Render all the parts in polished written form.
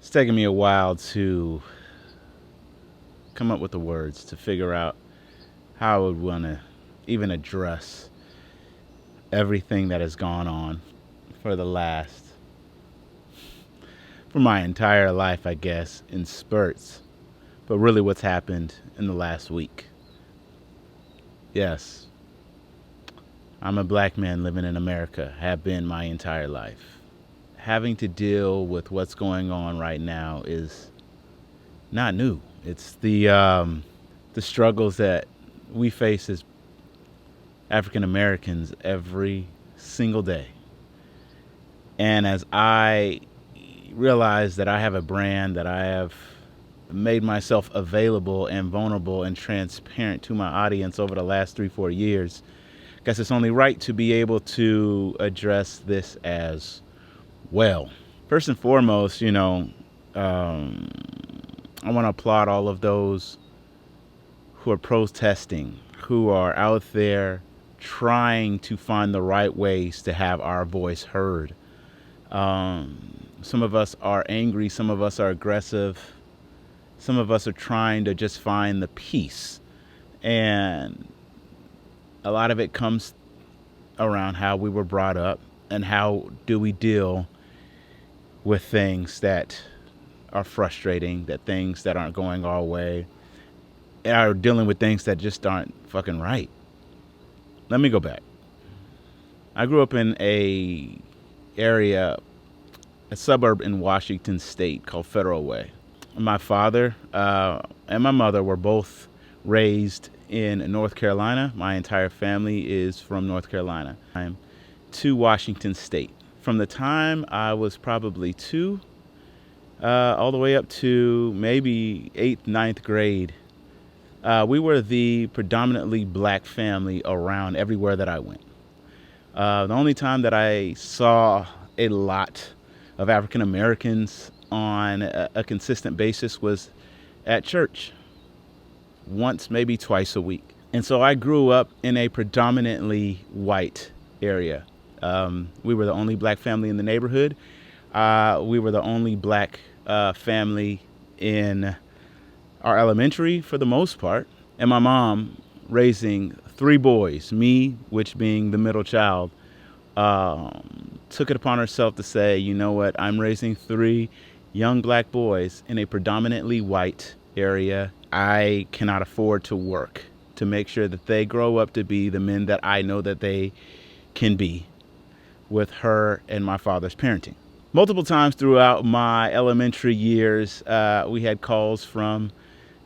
It's taken me a while to come up with the words to figure out how I would want to even address everything that has gone on for the last, for my entire life, I guess, in spurts, but really what's happened in the last week. Yes, I'm a black man living in America, have been my entire life. Having to deal with what's going on right now is not new. It's the struggles that we face as African Americans every single day. And as I realize that I have a brand, that I have made myself available and vulnerable and transparent to my audience over the last 3-4 years, I guess it's only right to be able to address this as well. First and foremost, um, I want to applaud all of those who are protesting, who are out there trying to find the right ways to have our voice heard. Some of us are angry, some of us are aggressive, some of us are trying to just find the peace. And a lot of it comes around how we were brought up and how do we deal with things that are frustrating, that things that aren't going our way, are dealing with things that just aren't fucking right. Let me go back. I grew up in a suburb in Washington State called Federal Way. My father and my mother were both raised in North Carolina. My entire family is from North Carolina. I'm to Washington State. From the time I was probably 2, all the way up to maybe 8th, 9th grade, we were the predominantly black family around everywhere that I went. The only time that I saw a lot of African Americans on a consistent basis was at church, once, maybe twice a week. And so I grew up in a predominantly white area. We were the only black family in the neighborhood. We were the only black family in our elementary for the most part. And my mom, raising 3 boys, me, which being the middle child, took it upon herself to say, you know what, I'm raising 3 young black boys in a predominantly white area. I cannot afford to work to make sure that they grow up to be the men that I know that they can be, with her and my father's parenting. Multiple times throughout my elementary years, we had calls from,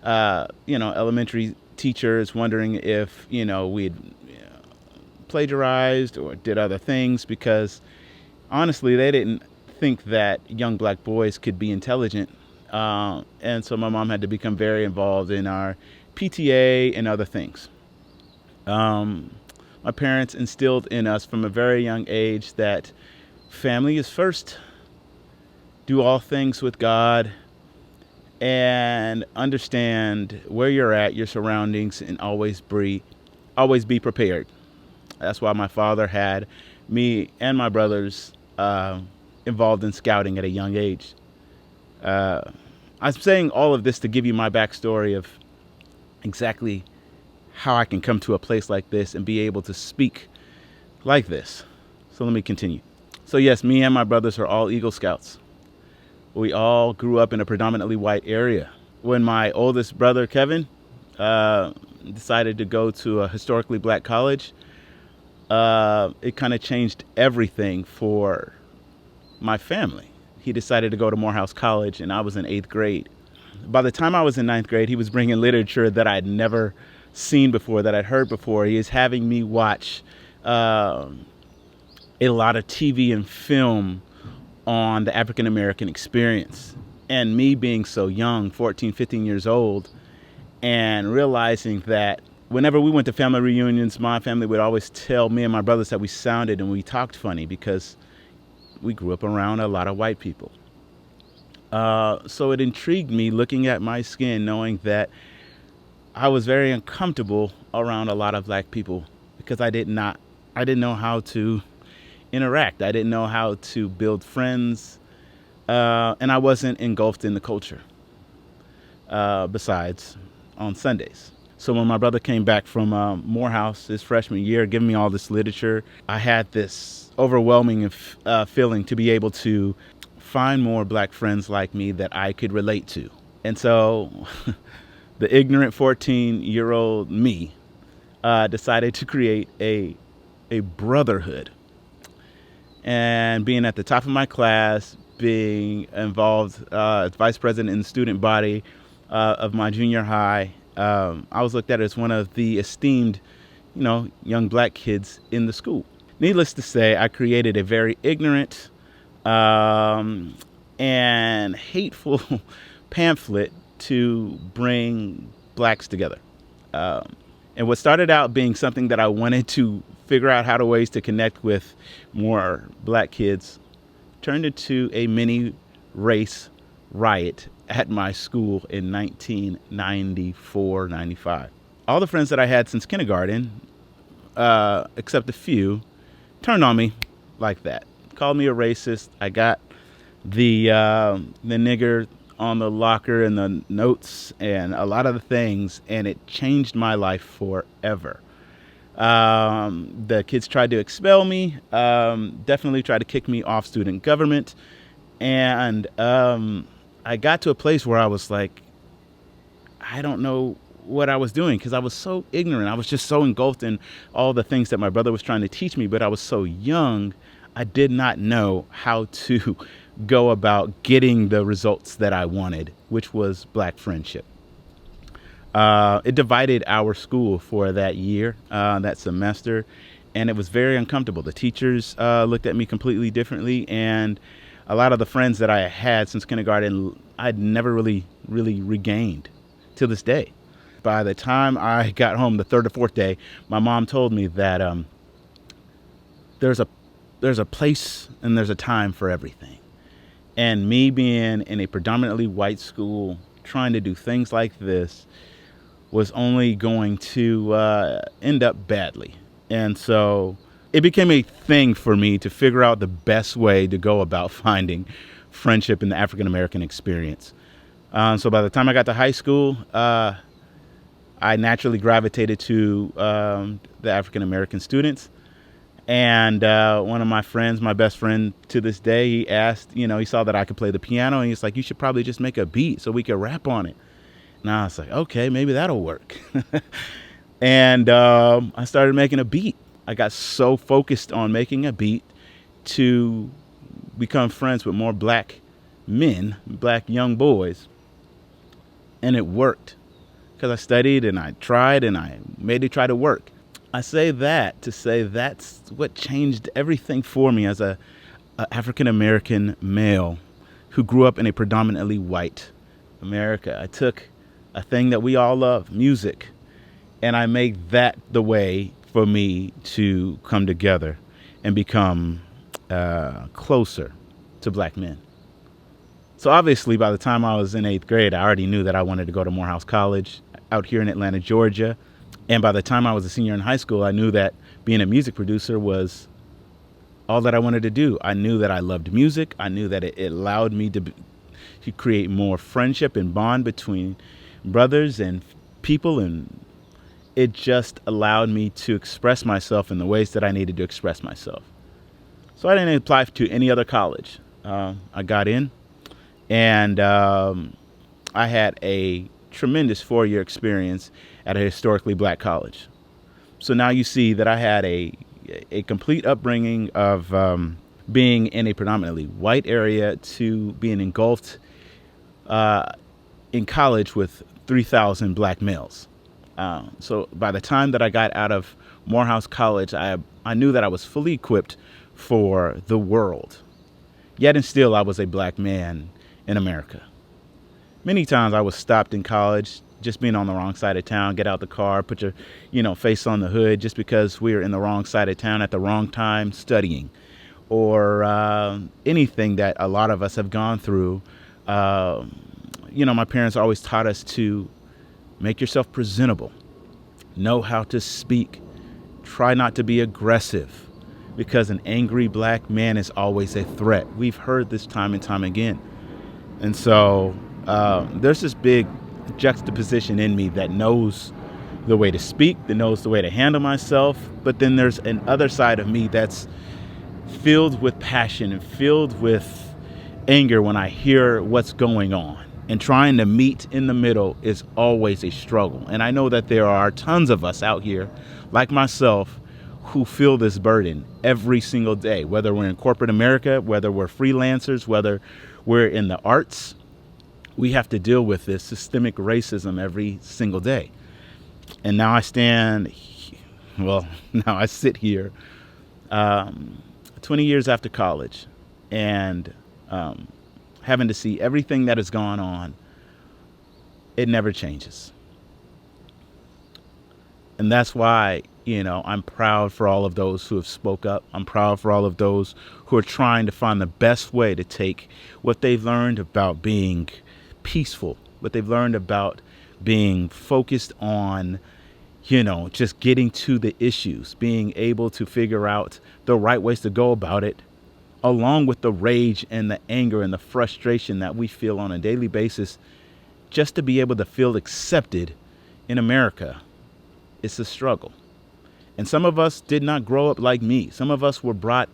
elementary teachers wondering if, we'd plagiarized or did other things, because honestly, they didn't think that young black boys could be intelligent. And so my mom had to become very involved in our PTA and other things. My parents instilled in us from a very young age that family is first. Do all things with God and understand where you're at, your surroundings, and always be prepared. That's why my father had me and my brothers involved in scouting at a young age. I'm saying all of this to give you my backstory of exactly how I can come to a place like this and be able to speak like this. So let me continue. So yes, me and my brothers are all Eagle Scouts. We all grew up in a predominantly white area. When my oldest brother, Kevin, decided to go to a historically black college, it kind of changed everything for my family. He decided to go to Morehouse College, and I was in 8th grade. By the time I was in 9th grade, he was bringing literature that I'd never seen before, that I'd heard before. He is having me watch a lot of TV and film on the African American experience. And me being so young, 14, 15 years old, and realizing that whenever we went to family reunions, my family would always tell me and my brothers that we sounded and we talked funny because we grew up around a lot of white people. So it intrigued me looking at my skin, knowing that I was very uncomfortable around a lot of black people because I didn't know how to interact. I didn't know how to build friends. and I wasn't engulfed in the culture, besides on Sundays. So when my brother came back from Morehouse his freshman year, giving me all this literature, I had this overwhelming feeling to be able to find more black friends like me that I could relate to. And so the ignorant 14-year-old me decided to create a brotherhood. And being at the top of my class, being involved as vice president in the student body of my junior high, I was looked at as one of the esteemed, young black kids in the school. Needless to say, I created a very ignorant and hateful pamphlet to bring blacks together. And what started out being something that I wanted to figure out how to ways to connect with more black kids turned into a mini race riot at my school in 1994-95. All the friends that I had since kindergarten, except a few, turned on me like that. Called me a racist. I got the nigger on the locker and the notes and a lot of the things, and it changed my life forever. The kids tried to expel me, definitely tried to kick me off student government, and I got to a place where I was like, I don't know what I was doing because I was so ignorant. I was just so engulfed in all the things that my brother was trying to teach me, but I was so young, I did not know how to go about getting the results that I wanted, which was black friendship. It divided our school for that year, that semester, and it was very uncomfortable. The teachers looked at me completely differently, and a lot of the friends that I had since kindergarten, I'd never really regained to this day. By the time I got home the third or fourth day, my mom told me that there's a place and there's a time for everything. And me being in a predominantly white school, trying to do things like this, was only going to end up badly. And so it became a thing for me to figure out the best way to go about finding friendship in the African American experience. So by the time I got to high school, I naturally gravitated to the African American students. And one of my friends, my best friend to this day, he asked, he saw that I could play the piano, and he's like, you should probably just make a beat so we could rap on it. And I was like, okay, maybe that'll work. And I started making a beat. I got so focused on making a beat to become friends with more black men, black young boys. And it worked because I studied and I tried and I made it try to work. I say that to say that's what changed everything for me as a African-American male who grew up in a predominantly white America. I took a thing that we all love, music, and I made that the way for me to come together and become closer to black men. So obviously, by the time I was in 8th grade, I already knew that I wanted to go to Morehouse College out here in Atlanta, Georgia. And by the time I was a senior in high school, I knew that being a music producer was all that I wanted to do. I knew that I loved music. I knew that it allowed me to create more friendship and bond between brothers and people. And it just allowed me to express myself in the ways that I needed to express myself. So I didn't apply to any other college. I got in, and I had a tremendous 4-year experience at a historically black college. So now you see that I had a complete upbringing of being in a predominantly white area to being engulfed in college with 3,000 black males. So by the time that I got out of Morehouse College, I knew that I was fully equipped for the world. Yet and still, I was a black man in America. Many times I was stopped in college just being on the wrong side of town. Get out the car, put your face on the hood just because we were in the wrong side of town at the wrong time studying, or anything that a lot of us have gone through. My parents always taught us to make yourself presentable, know how to speak, try not to be aggressive, because an angry black man is always a threat. We've heard this time and time again. And so there's this big juxtaposition in me that knows the way to speak, that knows the way to handle myself. But then there's an other side of me that's filled with passion and filled with anger when I hear what's going on. And trying to meet in the middle is always a struggle. And I know that there are tons of us out here, like myself, who feel this burden every single day, whether we're in corporate America, whether we're freelancers, whether we're in the arts. We have to deal with this systemic racism every single day. And now I sit here 20 years after college and having to see everything that has gone on. It never changes. And that's why, I'm proud for all of those who have spoke up. I'm proud for all of those who are trying to find the best way to take what they've learned about being peaceful, what they've learned about being focused on, just getting to the issues, being able to figure out the right ways to go about it, along with the rage and the anger and the frustration that we feel on a daily basis, just to be able to feel accepted in America. It's a struggle. And some of us did not grow up like me. Some of us were brought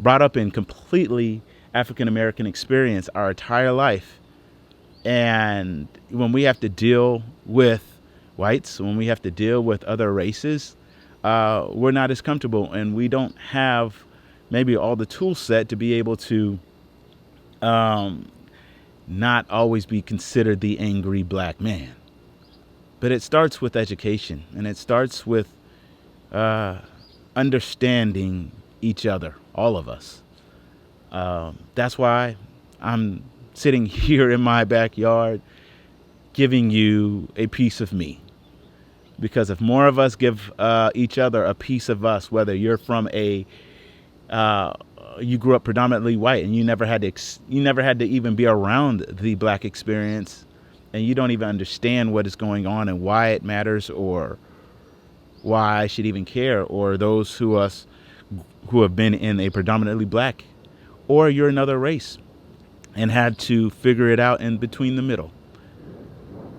up in completely African American experience our entire life. And when we have to deal with whites, when we have to deal with other races, we're not as comfortable, and we don't have maybe all the tool set to be able to not always be considered the angry black man. But it starts with education, and it starts with understanding each other, all of us. That's why I'm sitting here in my backyard giving you a piece of me. Because if more of us give each other a piece of us, whether you're from you grew up predominantly white and you never had to even be around the black experience, and you don't even understand what is going on and why it matters or why I should even care, or those who have been in a predominantly black, or you're another race and had to figure it out in between the middle.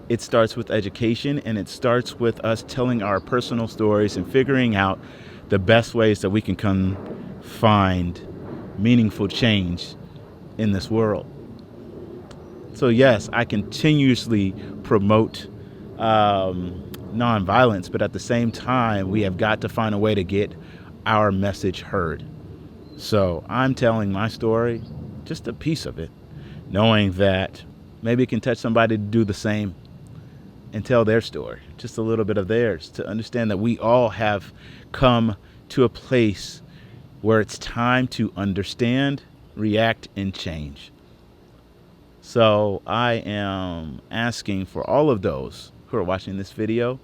It starts with education, and it starts with us telling our personal stories and figuring out the best ways that we can come find meaningful change in this world. So yes, I continuously promote nonviolence, but at the same time, we have got to find a way to get our message heard. So I'm telling my story, just a piece of it, knowing that maybe it can touch somebody to do the same and tell their story, just a little bit of theirs, to understand that we all have come to a place where it's time to understand, react, and change. So I am asking for all of those who are watching this video,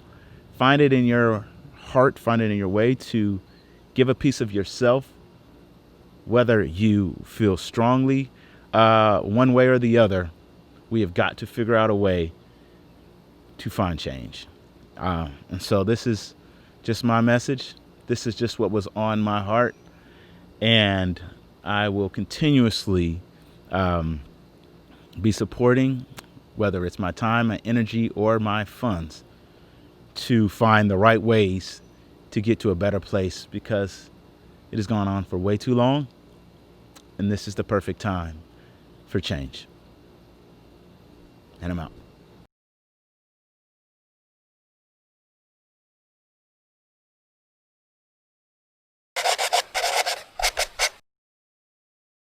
find it in your heart, find it in your way to give a piece of yourself, whether you feel strongly one way or the other. We have got to figure out a way to find change. And so this is just my message. This is just what was on my heart. And I will continuously be supporting, whether it's my time, my energy, or my funds, to find the right ways to get to a better place, because it has gone on for way too long. And this is the perfect time for change. And I'm out.